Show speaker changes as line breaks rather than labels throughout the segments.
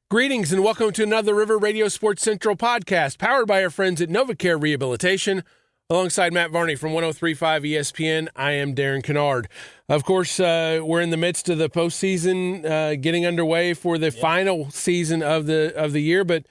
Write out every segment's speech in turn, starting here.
Greetings and welcome to another River Radio Sports Central podcast, powered by our friends at NovaCare Rehabilitation. Alongside Matt Varney from 103.5 ESPN, I am Darren Kinnard. Of course, we're in the midst of the postseason, getting underway for the final season of the year, but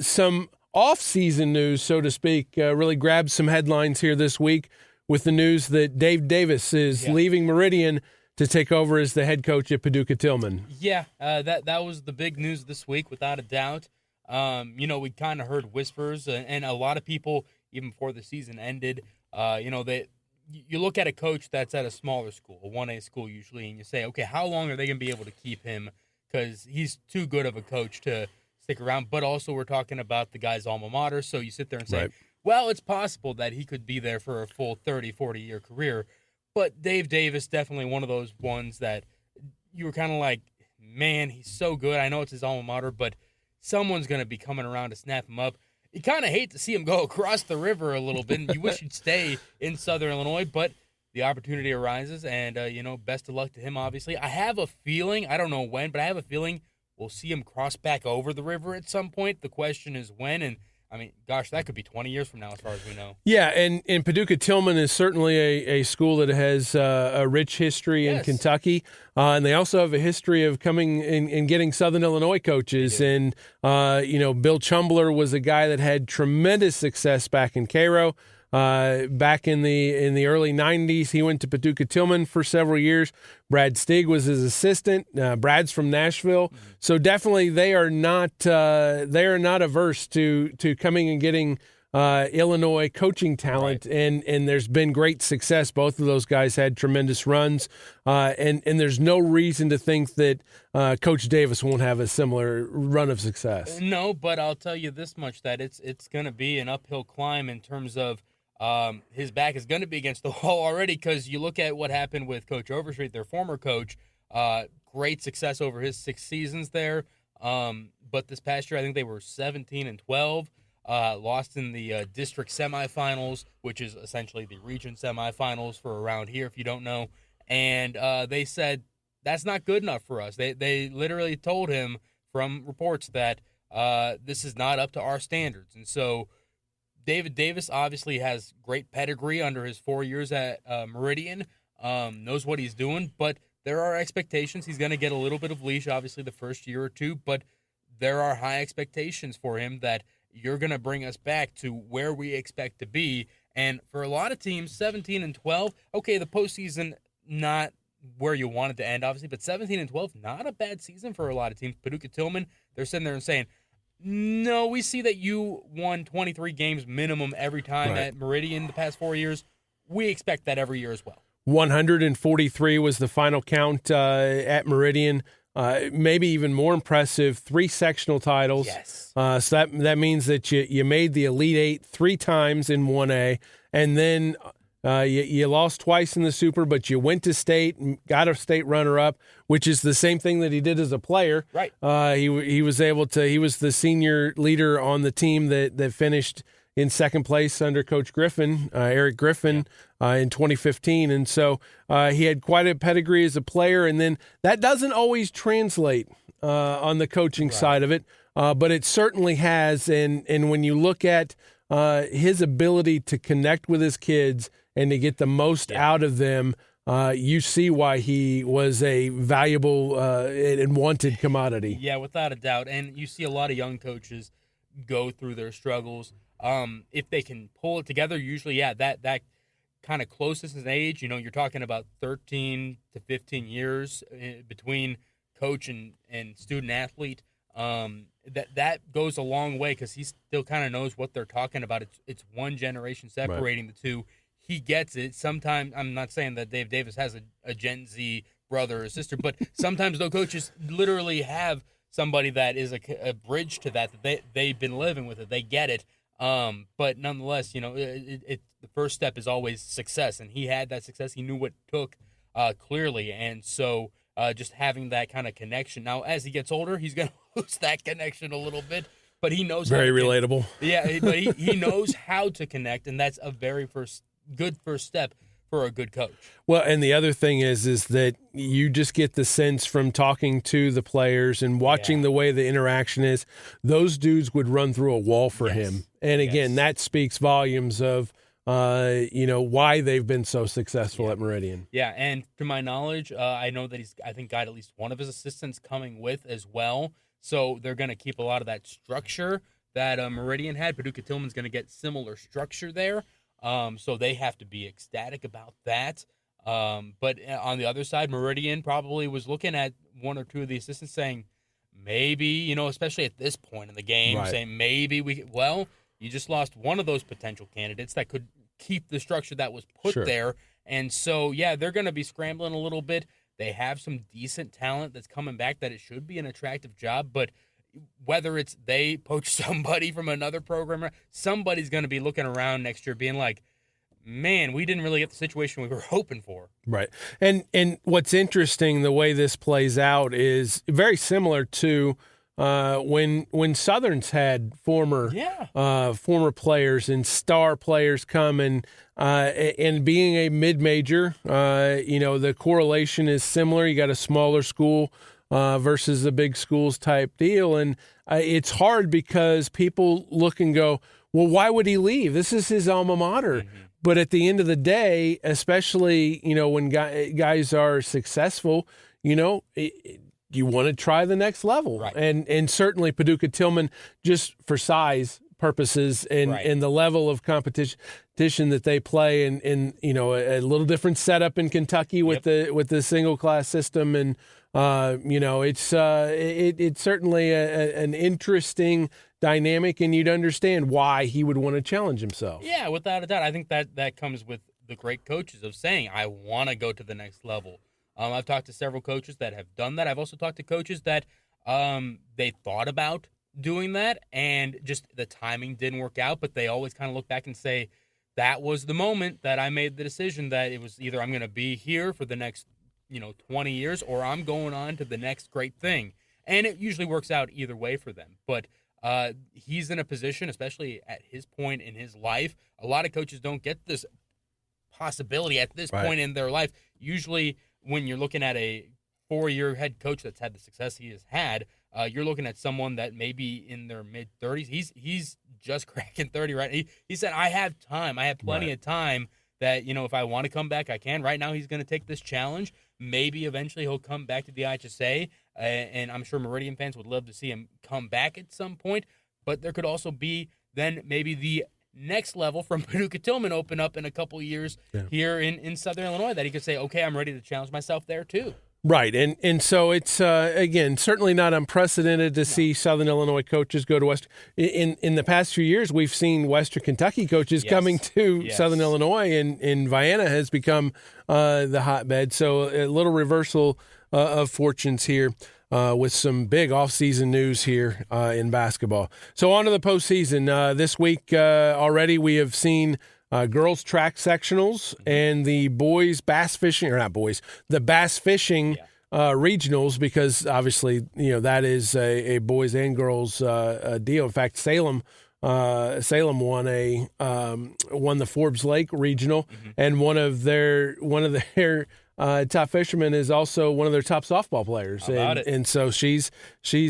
some off-season news, so to speak, really grabbed some headlines here this week with the news that Dave Davis is leaving Meridian to take over as the head coach at Paducah Tillman.
Yeah, that was the big news this week, without a doubt. We kind of heard whispers, and a lot of people, even before the season ended, you look at a coach that's at a smaller school, a 1A school usually, and you say, okay, how long are they going to be able to keep him? Because he's too good of a coach to stick around. But also we're talking about the guy's alma mater, so you sit there and say, well, it's possible that he could be there for a full 30, 40-year career. But Dave Davis, definitely one of those ones that you were kind of like, man, he's so good. I know it's his alma mater, but someone's going to be coming around to snap him up. You kind of hate to see him go across the river a little bit, and you wish he'd stay in Southern Illinois, but the opportunity arises, and, best of luck to him, obviously. I have a feeling, I don't know when, but I have a feeling we'll see him cross back over the river at some point. The question is when, and I mean, gosh, that could be 20 years from now as far as we know. Yeah,
and Paducah Tillman is certainly a school that has a rich history in Kentucky, and they also have a history of coming and getting Southern Illinois coaches. And, Bill Chumbler was a guy that had tremendous success back in Cairo. Back in the early 90s, he went to Paducah Tillman for several years. Brad Stig was his assistant. Brad's from Nashville, so definitely they are not averse to coming and getting Illinois coaching talent, and there's been great success. Both of those guys had tremendous runs, and there's no reason to think that Coach Davis won't have a similar run of success.
No, but I'll tell you this much, that it's going to be an uphill climb in terms of his back is going to be against the wall already, because you look at what happened with Coach Overstreet, their former coach. Great success over his 6 seasons there. But this past year, I think they were 17-12, lost in the district semifinals, which is essentially the region semifinals for around here, if you don't know. And they said, that's not good enough for us. They literally told him from reports that this is not up to our standards. And so David Davis obviously has great pedigree under his 4 years at Meridian, knows what he's doing, but there are expectations. He's going to get a little bit of leash, obviously, the first year or two, but there are high expectations for him that you're going to bring us back to where we expect to be. And for a lot of teams, 17-12, okay, the postseason, not where you want it to end, obviously, but 17-12, not a bad season for a lot of teams. Paducah Tillman, they're sitting there and saying, no, we see that you won 23 games minimum every time at Meridian the past 4 years. We expect that every year as well.
143 was the final count at Meridian. Maybe even more impressive, 3 sectional titles.
Yes.
So that means that you made the Elite Eight 3 times in 1A, and then you lost twice in the Super, but you went to state and got a state runner-up, which is the same thing that he did as a player.
Right.
He was able to. He was the senior leader on the team that finished in second place under Coach Griffin, Eric Griffin, in 2015, and so he had quite a pedigree as a player. And then that doesn't always translate on the coaching side of it, but it certainly has. And when you look at his ability to connect with his kids and to get the most out of them, you see why he was a valuable and wanted commodity.
Yeah, without a doubt. And you see a lot of young coaches go through their struggles. If they can pull it together, usually, that kind of closest in age, you're talking about 13 to 15 years between coach and student athlete. That goes a long way, because he still kind of knows what they're talking about. It's one generation separating the two. He gets it. Sometimes, I'm not saying that Dave Davis has a Gen Z brother or sister, but sometimes those coaches literally have somebody that is a bridge to that they've been living with it. They get it. But nonetheless, the first step is always success, and he had that success. He knew what it took clearly, and so just having that kind of connection. Now, as he gets older, he's going to lose that connection a little bit, but he knows
very relatable.
Yeah, but he knows how to connect, and that's a very good first step for a good coach.
Well, and the other thing is that you just get the sense from talking to the players and watching the way the interaction is, those dudes would run through a wall for him. And again, that speaks volumes of why they've been so successful at Meridian.
Yeah, and to my knowledge, I know that he's, I think, got at least one of his assistants coming with as well. So they're going to keep a lot of that structure that Meridian had. Paducah Tillman's going to get similar structure there. So they have to be ecstatic about that. But on the other side, Meridian probably was looking at one or two of the assistants saying, maybe, especially at this point in the game, saying maybe you just lost one of those potential candidates that could keep the structure that was put there. And so, they're going to be scrambling a little bit. They have some decent talent that's coming back that it should be an attractive job. But whether it's they poach somebody from another program, somebody's going to be looking around next year being like, man, we didn't really get the situation we were hoping for.
Right. And what's interesting, the way this plays out is very similar to when Southern's had former players and star players come and being a mid-major, the correlation is similar. You got a smaller school versus the big schools type deal. And it's hard because people look and go, well, why would he leave? This is his alma mater. Mm-hmm. But at the end of the day, especially, when guys are successful, you want to try the next level. Right. And certainly Paducah Tillman, just for size purposes and the level of competition that they play and a little different setup in Kentucky with the single class system. And, it's certainly an interesting dynamic, and you'd understand why he would want to challenge himself.
Yeah, without a doubt. I think that comes with the great coaches of saying, I want to go to the next level. I've talked to several coaches that have done that. I've also talked to coaches that they thought about doing that and just the timing didn't work out, but they always kind of look back and say, that was the moment that I made the decision that it was either I'm going to be here for the next 20 years or I'm going on to the next great thing. And it usually works out either way for them. But he's in a position, especially at his point in his life, a lot of coaches don't get this possibility at this point in their life. Usually when you're looking at a 4-year head coach that's had the success he has had, you're looking at someone that may be in their mid-30s. He's just cracking 30, right? He said, I have time. I have plenty of time that, if I want to come back, I can. Right now he's going to take this challenge. Maybe eventually he'll come back to the IHSA, and I'm sure Meridian fans would love to see him come back at some point. But there could also be then maybe the next level from Paducah Tillman open up in a couple years here in Southern Illinois that he could say, okay, I'm ready to challenge myself there too.
Right, and so it's, again, certainly not unprecedented to see Southern Illinois coaches go to Western. In the past few years, we've seen Western Kentucky coaches coming to Southern Illinois, and Vienna has become the hotbed. So a little reversal of fortunes here with some big offseason news here in basketball. So on to the postseason. This week already we have seen girls track sectionals and the boys bass fishing, or not boys, the bass fishing regionals, because obviously, that is a boys and girls deal. In fact, Salem won the Forbes Lake regional, and one of their top fishermen is also one of their top softball players. And so she's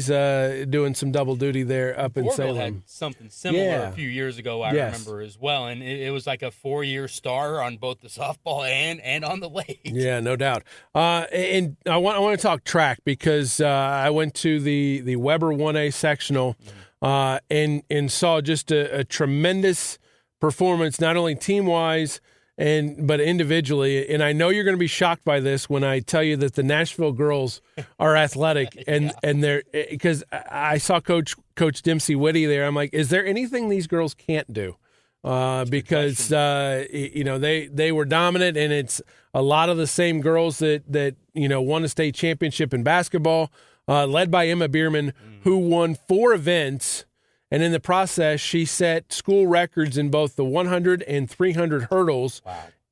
doing some double duty there up in Salem.
Had something similar a few years ago, I remember as well. And it was like a 4-year star on both the softball and on the lake.
Yeah, no doubt. And I want to talk track because I went to the Weber 1A sectional and saw just a tremendous performance, not only team-wise, but individually. And I know you're going to be shocked by this when I tell you that the Nashville girls are athletic, and they're, because I saw Coach Dempsey Whitty there. I'm like, is there anything these girls can't do? Because they were dominant, and it's a lot of the same girls that won a state championship in basketball, led by Emma Bierman, who won 4 events. And in the process, she set school records in both the 100 and 300 hurdles,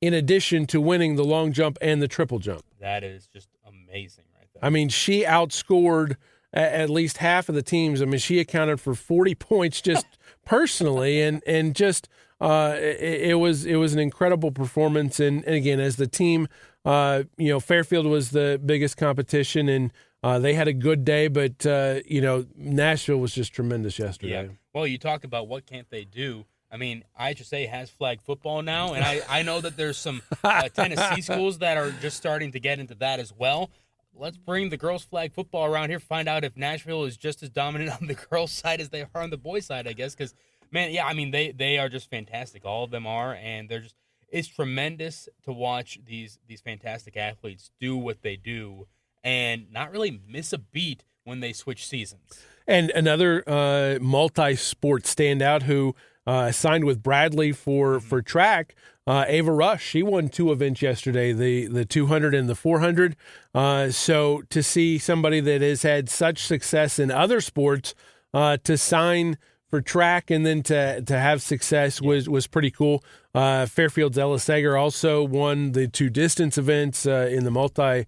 in addition to winning the long jump and the triple jump.
That is just amazing right there.
I mean, she outscored at least half of the teams. I mean, she accounted for 40 points just personally, and just it was an incredible performance. And again, as the team, Fairfield was the biggest competition, and they had a good day, but Nashville was just tremendous yesterday.
Yeah. Well, you talk about what can't they do. I mean, IHSA has flag football now, and I know that there's some Tennessee schools that are just starting to get into that as well. Let's bring the girls' flag football around here, find out if Nashville is just as dominant on the girls' side as they are on the boys' side, I guess. Because, man, yeah, I mean, they are just fantastic. All of them are, and they're just – it's tremendous to watch these fantastic athletes do what they do and not really miss a beat when they switch seasons.
And another multi-sport standout who signed with Bradley for track, Ava Rush. She won 2 events yesterday, the 200 and the 400. So to see somebody that has had such success in other sports to sign for track and then to have success was pretty cool. Fairfield's Ella Sager also won the 2 distance events in the multi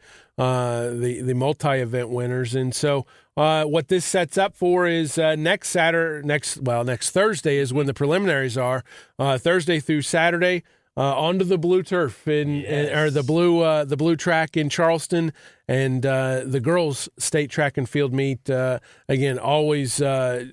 event winners, and so what this sets up for is next Thursday is when the preliminaries are. Thursday through Saturday. Onto the blue turf or the blue track in Charleston, and the girls' state track and field meet again. Always a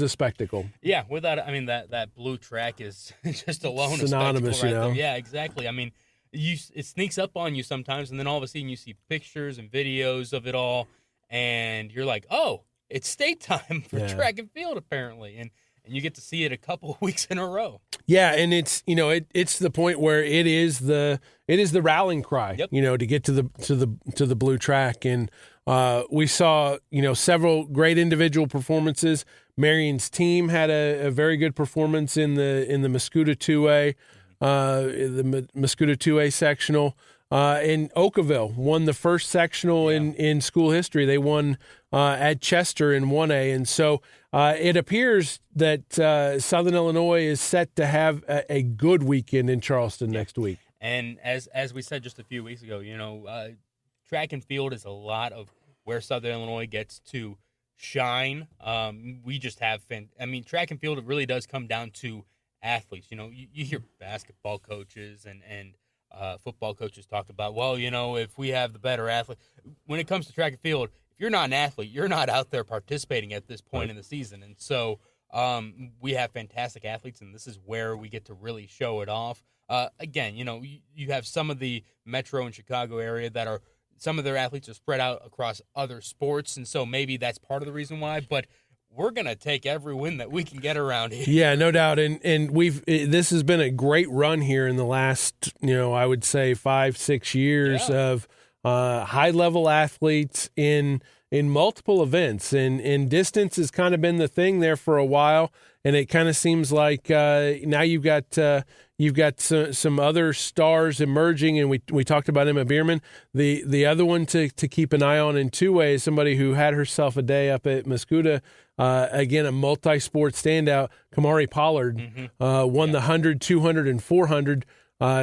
spectacle.
Yeah, that blue track is just alone
synonymous,
a spectacle right there. Yeah, exactly. I mean, it sneaks up on you sometimes, and then all of a sudden you see pictures and videos of it all, and you're like, oh, it's state time for track and field apparently, and you get to see it a couple of weeks in a row.
Yeah, and it's it's the point where it is the rallying cry, to get to the blue track, and we saw several great individual performances. Marion's team had a very good performance in the Mascoutah 2A, the Mascoutah 2A sectional. And Oakville won the first sectional in school history. They won at Chester in 1A. And so it appears that Southern Illinois is set to have a good weekend in Charleston next week.
And as we said just a few weeks ago, track and field is a lot of where Southern Illinois gets to shine. We just have track and field, it really does come down to athletes. You hear basketball coaches and football coaches talk about, if we have the better athlete. When it comes to track and field, if you're not an athlete, you're not out there participating at this point in the season. And so we have fantastic athletes, and this is where we get to really show it off. Again, you have some of the Metro and Chicago area that are some of their athletes are spread out across other sports, and so maybe that's part of the reason why. But we're going to take every win that we can get around here.
Yeah, no doubt. And this has been a great run here in the last, I would say 5-6 years of high-level athletes in multiple events. And distance has kind of been the thing there for a while. And it kind of seems like now you've got some other stars emerging, and we talked about Emma Bierman. The other one to keep an eye on in 2A is somebody who had herself a day up at Mascoutah. Again, a multi-sport standout, Kamari Pollard, won the 100, 200, and 400.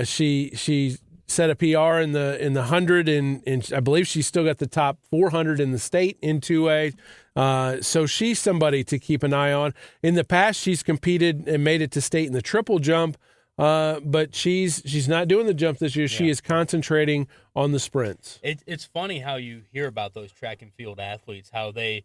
She set a PR in the 100, and I believe she still got the top 400 in the state in 2A. So she's somebody to keep an eye on. In the past, she's competed and made it to state in the triple jump, but she's not doing the jump this year. She is concentrating on the sprints.
It's funny how you hear about those track and field athletes, how they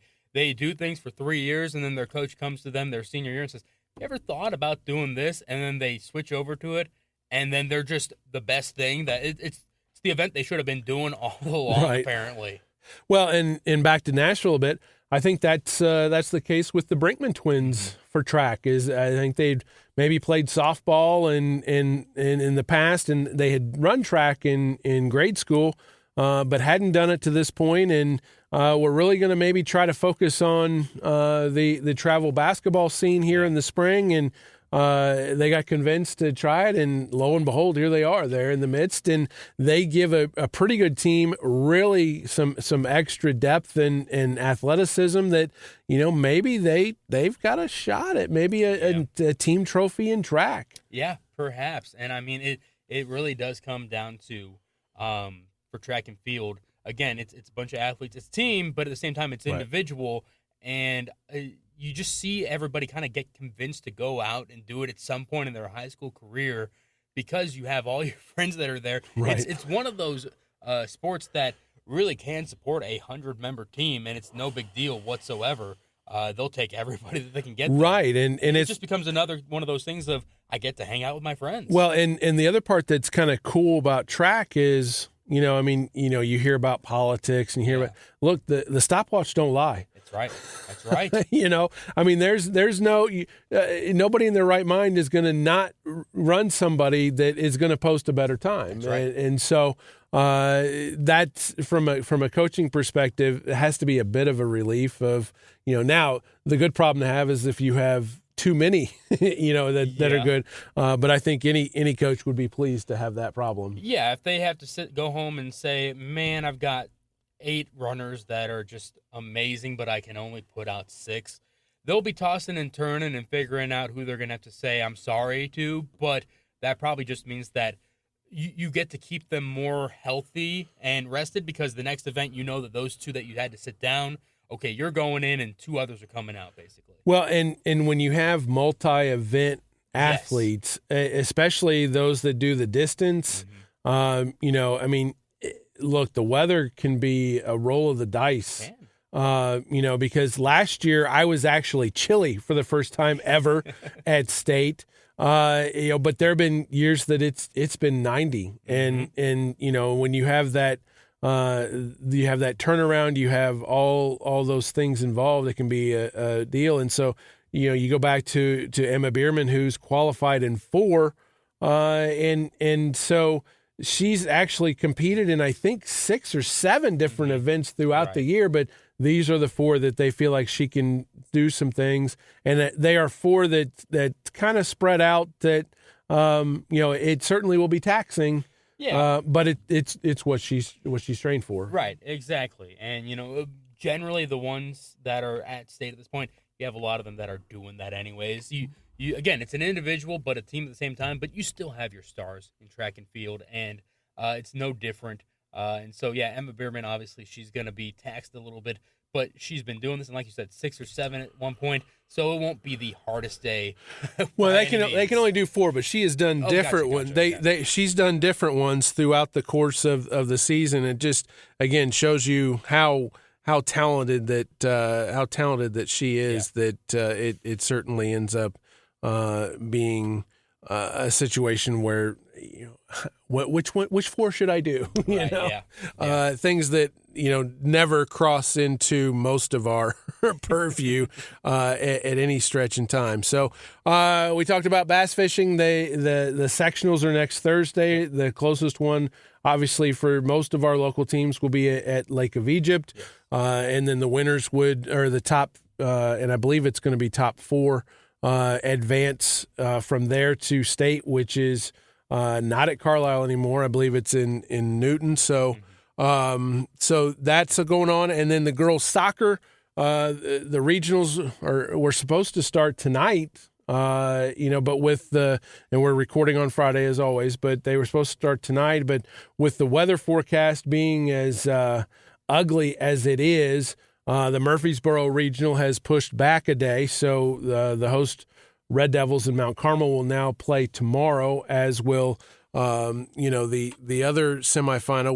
do things for 3 years, and then their coach comes to them their senior year and says, you ever thought about doing this? And then they switch over to it, and then they're just the best thing. That it's the event they should have been doing all along, apparently.
Well, and back to Nashville a bit, I think that's the case with the Brinkman twins for track. I think they'd maybe played softball in the past, and they had run track in grade school, but hadn't done it to this point, and we're really going to maybe try to focus on the travel basketball scene here in the spring, and they got convinced to try it, and lo and behold, here they are. They're in the midst, and they give a pretty good team really some extra depth and athleticism that, maybe they've got a shot at maybe a team trophy in track.
Yeah, perhaps. And I mean, it really does come down to for track and field. Again, it's a bunch of athletes. It's team, but at the same time, it's individual. And you just see everybody kind of get convinced to go out and do it at some point in their high school career because you have all your friends that are there.
Right.
It's one of those sports that really can support a 100-member team, and it's no big deal whatsoever. They'll take everybody that they can get there.
Right, and
it just becomes another one of those things of I get to hang out with my friends.
Well, and the other part that's kind of cool about track is, you hear about politics and you hear about, look, the stopwatch don't lie.
That's right.
There's no nobody in their right mind is going to not run somebody that is going to post a better time.
That's right.
And so that's from a coaching perspective, it has to be a bit of a relief of, now the good problem to have is if you have too many, that are good. But I think any coach would be pleased to have that problem.
Yeah, if they have to go home and say, man, I've got 8 runners that are just amazing, but I can only put out 6. They'll be tossing and turning and figuring out who they're going to have to say I'm sorry to, but that probably just means that you get to keep them more healthy and rested because the next event, that those 2 that you had to sit down, okay, you're going in and 2 others are coming out, basically.
Well, and when you have multi-event athletes, especially those that do the distance, look, the weather can be a roll of the dice. Because last year I was actually chilly for the first time ever at state. But there have been years that it's been 90, and when you have that turnaround, you have all those things involved. It can be a deal, and so you go back to Emma Bierman, who's qualified in 4, and so she's actually competed in I think 6 or 7 different events throughout the year, but these are the 4 that they feel like she can do some things, and that they are 4 that kind of spread out. That it certainly will be taxing.
Yeah,
but it's what she's trained for.
Right, exactly. And generally the ones that are at state at this point, you have a lot of them that are doing that anyways. You again, it's an individual but a team at the same time, but you still have your stars in track and field, and it's no different. And so, Emma Bierman, obviously, she's going to be taxed a little bit, but she's been doing this, and like you said, 6 or 7 at one point, so it won't be the hardest day.
Well, they can only do 4, but she has done different ones. She's done different ones throughout the course of the season. It just again shows you how talented that she is. That it certainly ends up being a situation where which 4 should I do? Things that never cross into most of our purview at any stretch in time. So we talked about bass fishing. The sectionals are next Thursday. The closest one, obviously, for most of our local teams will be at Lake of Egypt, and then the winners the top, and I believe it's going to be top 4 advance from there to state, which is not at Carlisle anymore. I believe it's in Newton. So that's going on. And then the girls soccer, the regionals were supposed to start tonight, but and we're recording on Friday as always, but they were supposed to start tonight. But with the weather forecast being as ugly as it is, the Murfreesboro Regional has pushed back a day. So the host Red Devils in Mount Carmel will now play tomorrow, as will the other semifinal,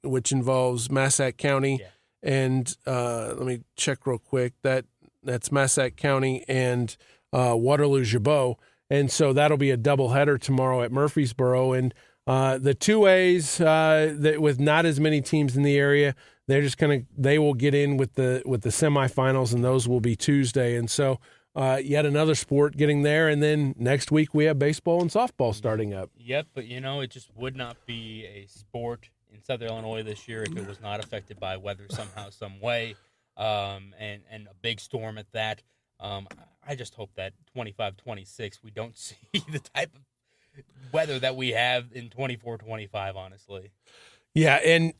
which involves Massac County and let me check real quick. That's Massac County and Waterloo-Gibeau, and so that'll be a doubleheader tomorrow at Murfreesboro. And the 2As that with not as many teams in the area, they will get in with the semifinals, and those will be Tuesday. And so yet another sport getting there, and then next week we have baseball and softball starting up.
Yep, but it just would not be a sport in Southern Illinois this year if it was not affected by weather somehow, some way, and a big storm at that. I just hope that 25-26 we don't see the type of weather that we have in 24-25, honestly.
Yeah, and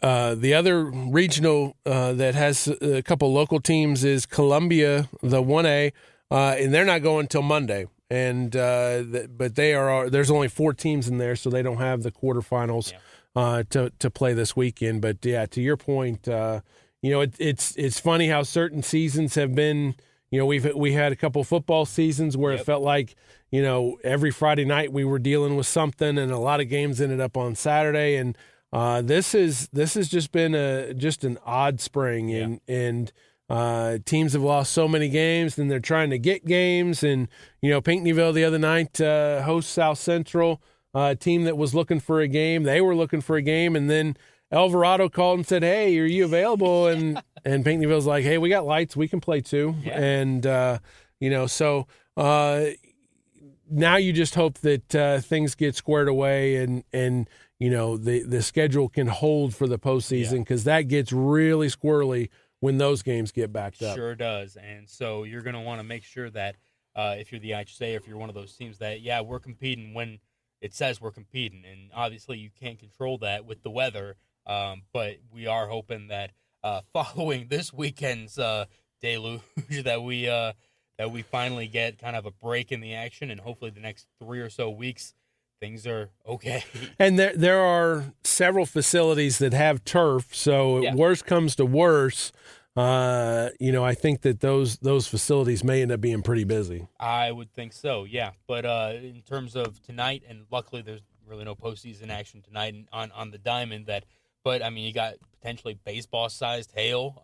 the other regional that has a couple local teams is Columbia, the 1A, and they're not going until Monday. And but there's only 4 teams in there, so they don't have the quarterfinals to play this weekend. But to your point, it's funny how certain seasons have been. We had a couple football seasons where it felt like every Friday night we were dealing with something, and a lot of games ended up on Saturday. And this has just been an odd spring, and teams have lost so many games, and they're trying to get games. And Pinckneyville the other night hosts South Central, a team that was looking for a game. They were looking for a game, and then Alvarado called and said, "Hey, are you available?" And Pinckneyville's like, "Hey, we got lights. We can play too." Yeah. And so now you just hope that things get squared away and the schedule can hold for the postseason, because that gets really squirrely when those games get backed up.
Sure does. And so you're going to want to make sure that if you're the IHSA, if you're one of those teams that we're competing when it says we're competing, and obviously you can't control that with the weather. But we are hoping that following this weekend's deluge that we finally get kind of a break in the action, and hopefully the next 3 or so weeks things are okay.
And there are several facilities that have turf, so worst comes to worse, I think that those facilities may end up being pretty busy.
I would think so, yeah. But in terms of tonight, and luckily there's really no postseason action tonight on the diamond. But I mean, you got potentially baseball-sized hail.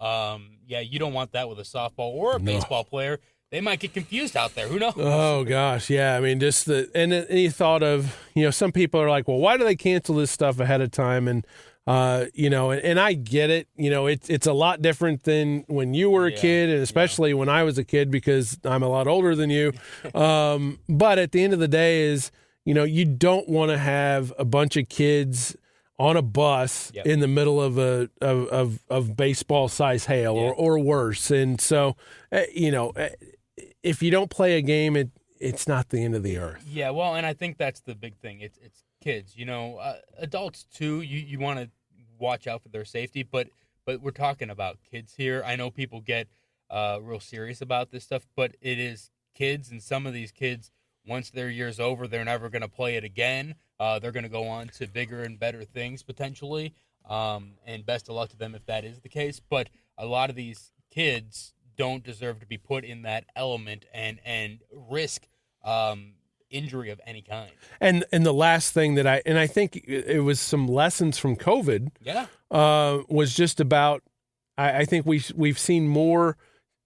You don't want that with a softball or a baseball player. They might get confused out there. Who knows? Oh gosh, yeah. I mean, just any thought of some people are like, well, why do they cancel this stuff ahead of time? And and I get it. It's a lot different than when you were a kid, and especially when I was a kid, because I'm a lot older than you. But at the end of the day, is you don't want to have a bunch of kids on a bus in the middle of baseball size hail or worse. And so, if you don't play a game, it's not the end of the earth. Yeah, well, and I think that's the big thing. It's kids, adults too. You want to watch out for their safety, but we're talking about kids here. I know people get real serious about this stuff, but it is kids, and some of these kids, once their year's over, they're never going to play it again. They're going to go on to bigger and better things potentially, and best of luck to them if that is the case. But a lot of these kids don't deserve to be put in that element and risk injury of any kind.
And the last thing that I think it was some lessons from COVID. Was just about, I think we've seen more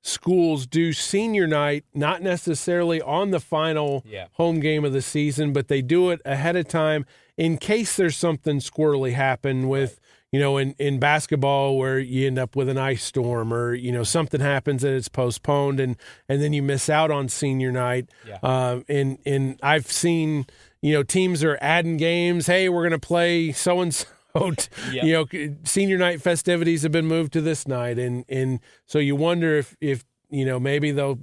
schools do senior night, not necessarily on the final home game of the season, but they do it ahead of time in case there's something squirrely happen with, in basketball where you end up with an ice storm or, something happens and it's postponed and then you miss out on senior night. And I've seen, teams are adding games. Hey, we're going to play so-and-so. Senior night festivities have been moved to this night, and so you wonder if maybe they'll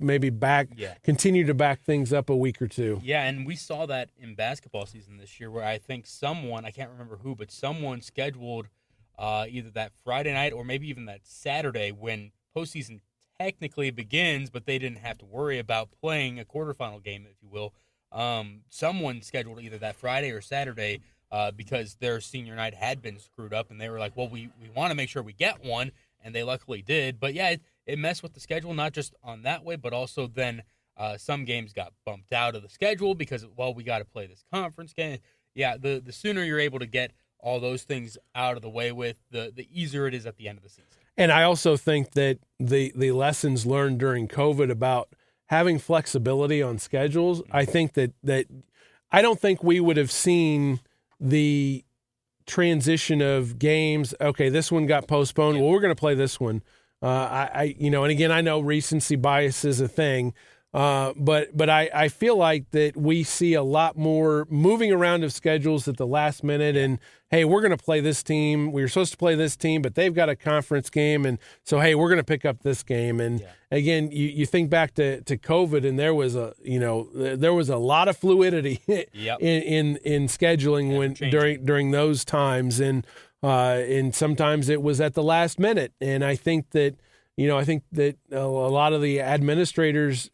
continue to back things up a week or two.
Yeah, and we saw that in basketball season this year, where I think someone, I can't remember who, but someone scheduled either that Friday night or maybe even that Saturday when postseason technically begins, but they didn't have to worry about playing a quarterfinal game, if you will. Someone scheduled either that Friday or Saturday. Because their senior night had been screwed up, and they were like, well, we want to make sure we get one, and they luckily did. But, it messed with the schedule, not just on that way, but also then some games got bumped out of the schedule because, we got to play this conference game. Yeah, the sooner you're able to get all those things out of the way with, the easier it is at the end of the season.
And I also think that the lessons learned during COVID about having flexibility on schedules, I think that I don't think we would have seen the transition of games. Okay, this one got postponed. Well, we're going to play this one. And again, I know recency bias is a thing, but I feel like that we see a lot more moving around of schedules at the last minute. And hey, we're going to play this team. We were supposed to play this team, but they've got a conference game, and so hey, we're going to pick up this game. And again, you think back to COVID, and there was a lot of fluidity in scheduling during those times, and sometimes it was at the last minute. And I think that a lot of the administrators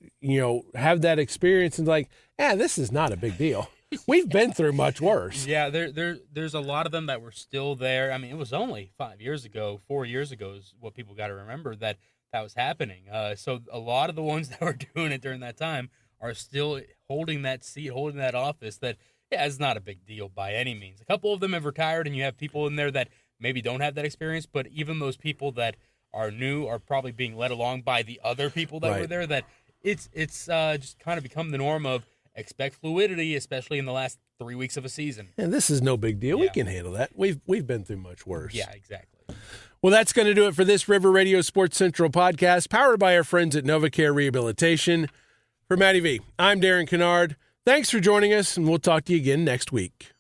have that experience and like, this is not a big deal. We've been through much worse.
Yeah, there's a lot of them that were still there. I mean, it was only 5 years ago, 4 years ago is what people got to remember that was happening. So a lot of the ones that were doing it during that time are still holding that seat, holding that office. That, yeah, it's not a big deal by any means. A couple of them have retired, and you have people in there that maybe don't have that experience, but even those people that are new are probably being led along by the other people that were there. That it's just kind of become the norm of expect fluidity, especially in the last 3 weeks of a season.
And this is no big deal. Yeah. We can handle that. We've been through much worse.
Yeah, exactly.
Well, that's going to do it for this River Radio Sports Central podcast, powered by our friends at NovaCare Rehabilitation. For Matty V, I'm Darren Kinnard. Thanks for joining us, and we'll talk to you again next week.